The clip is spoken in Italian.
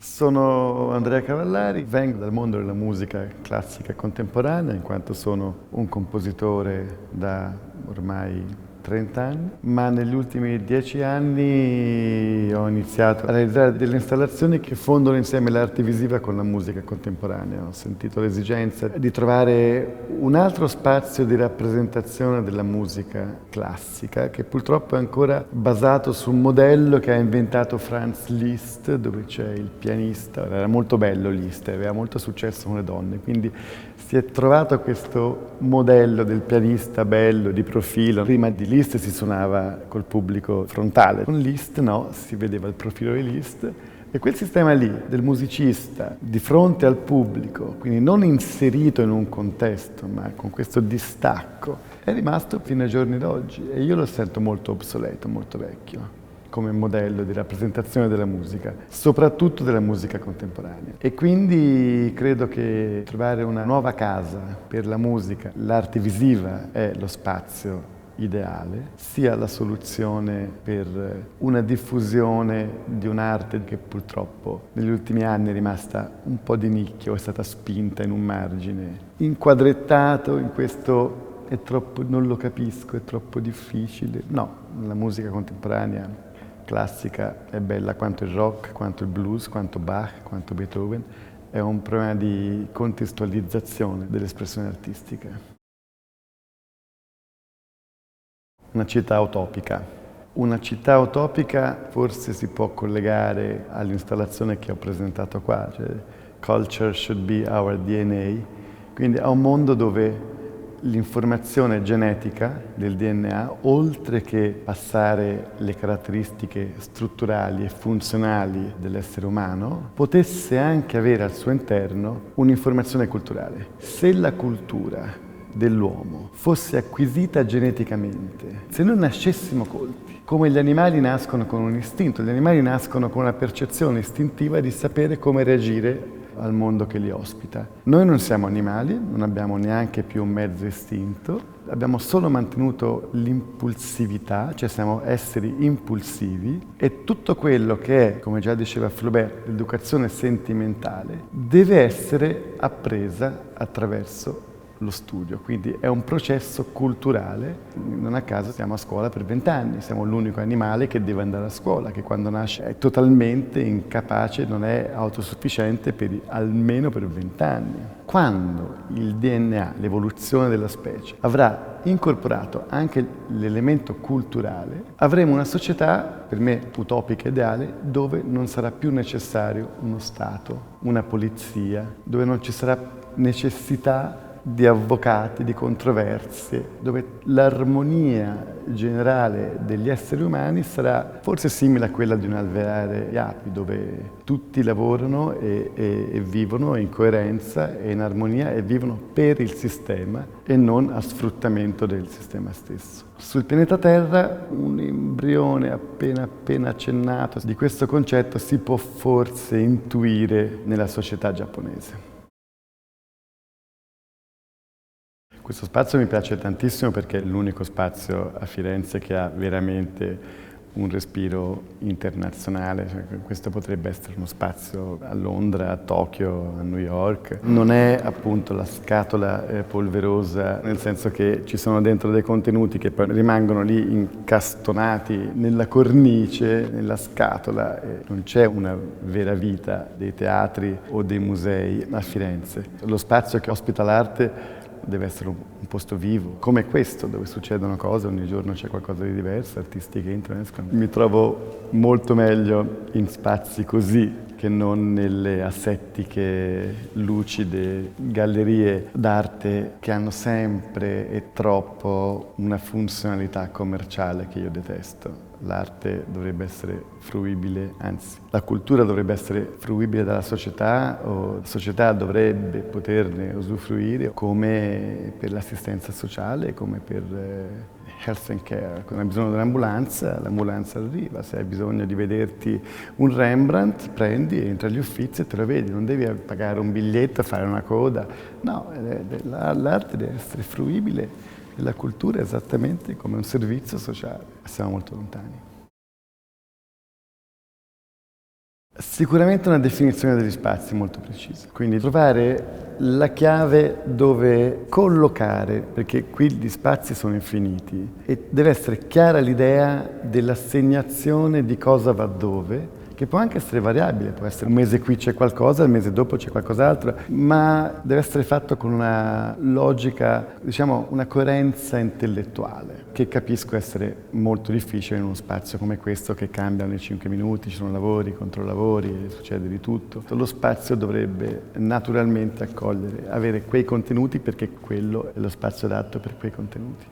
Sono Andrea Cavallari, vengo dal mondo della musica classica contemporanea in quanto sono un compositore da ormai 30 anni, ma negli ultimi 10 anni ho iniziato a realizzare delle installazioni che fondono insieme l'arte visiva con la musica contemporanea. Ho sentito l'esigenza di trovare un altro spazio di rappresentazione della musica classica, che purtroppo è ancora basato su un modello che ha inventato Franz Liszt, dove c'è il pianista. Era molto bello Liszt, aveva molto successo con le donne, quindi si è trovato questo modello del pianista bello, di profilo. Prima di Liszt si suonava col pubblico frontale, con Liszt no, si vedeva il profilo di Liszt. E quel sistema lì, del musicista di fronte al pubblico, quindi non inserito in un contesto, ma con questo distacco, è rimasto fino ai giorni d'oggi e io lo sento molto obsoleto, molto vecchio come modello di rappresentazione della musica, soprattutto della musica contemporanea. E quindi credo che trovare una nuova casa per la musica, l'arte visiva è lo spazio ideale, sia la soluzione per una diffusione di un'arte che purtroppo negli ultimi anni è rimasta un po' di nicchio, è stata spinta in un margine, inquadrettato in questo è troppo, non lo capisco, è troppo difficile. No, la musica contemporanea classica è bella quanto il rock, quanto il blues, quanto Bach, quanto Beethoven. È un problema di contestualizzazione dell'espressione artistica. Una città utopica. Una città utopica forse si può collegare all'installazione che ho presentato qua, cioè Culture should be our DNA, quindi a un mondo dove l'informazione genetica del DNA, oltre che passare le caratteristiche strutturali e funzionali dell'essere umano, potesse anche avere al suo interno un'informazione culturale. Se la cultura dell'uomo fosse acquisita geneticamente, se noi nascessimo colti, come gli animali nascono con un istinto, gli animali nascono con una percezione istintiva di sapere come reagire al mondo che li ospita. Noi non siamo animali, non abbiamo neanche più un mezzo istinto, abbiamo solo mantenuto l'impulsività, cioè siamo esseri impulsivi e tutto quello che è, come già diceva Flaubert, l'educazione sentimentale, deve essere appresa attraverso lo studio, quindi è un processo culturale. Non a caso siamo a scuola per 20 anni, siamo l'unico animale che deve andare a scuola, che quando nasce è totalmente incapace, non è autosufficiente almeno per 20 anni. Quando il DNA, l'evoluzione della specie, avrà incorporato anche l'elemento culturale, avremo una società, per me utopica ideale, dove non sarà più necessario uno Stato, una polizia, dove non ci sarà necessità di avvocati, di controversie, dove l'armonia generale degli esseri umani sarà forse simile a quella di un alveare di api, dove tutti lavorano e vivono in coerenza e in armonia e vivono per il sistema e non a sfruttamento del sistema stesso. Sul pianeta Terra un embrione appena accennato di questo concetto si può forse intuire nella società giapponese. Questo spazio mi piace tantissimo perché è l'unico spazio a Firenze che ha veramente un respiro internazionale. Questo potrebbe essere uno spazio a Londra, a Tokyo, a New York. Non è appunto la scatola polverosa, nel senso che ci sono dentro dei contenuti che poi rimangono lì incastonati nella cornice, nella scatola. E non c'è una vera vita dei teatri o dei musei a Firenze. Lo spazio che ospita l'arte deve essere un posto vivo, come questo, dove succedono cose, ogni giorno c'è qualcosa di diverso, artisti che entrano e escono. Mi trovo molto meglio in spazi così che non nelle asettiche, lucide gallerie d'arte che hanno sempre e troppo una funzionalità commerciale che io detesto. L'arte dovrebbe essere fruibile, anzi, la cultura dovrebbe essere fruibile dalla società o la società dovrebbe poterne usufruire come per l'assistenza sociale, come per health and care. Quando hai bisogno di un'ambulanza, l'ambulanza arriva. Se hai bisogno di vederti un Rembrandt, prendi, entri agli Uffizi e te lo vedi. Non devi pagare un biglietto, fare una coda. No, l'arte deve essere fruibile. E la cultura è esattamente come un servizio sociale. Siamo molto lontani. Sicuramente una definizione degli spazi molto precisa, quindi trovare la chiave dove collocare, perché qui gli spazi sono infiniti e deve essere chiara l'idea dell'assegnazione di cosa va dove, che può anche essere variabile, può essere un mese qui c'è qualcosa, il mese dopo c'è qualcos'altro, ma deve essere fatto con una logica, diciamo una coerenza intellettuale, che capisco essere molto difficile in uno spazio come questo che cambia ogni 5 minuti, ci sono lavori, controlavori, succede di tutto. Lo spazio dovrebbe naturalmente accogliere, avere quei contenuti perché quello è lo spazio adatto per quei contenuti.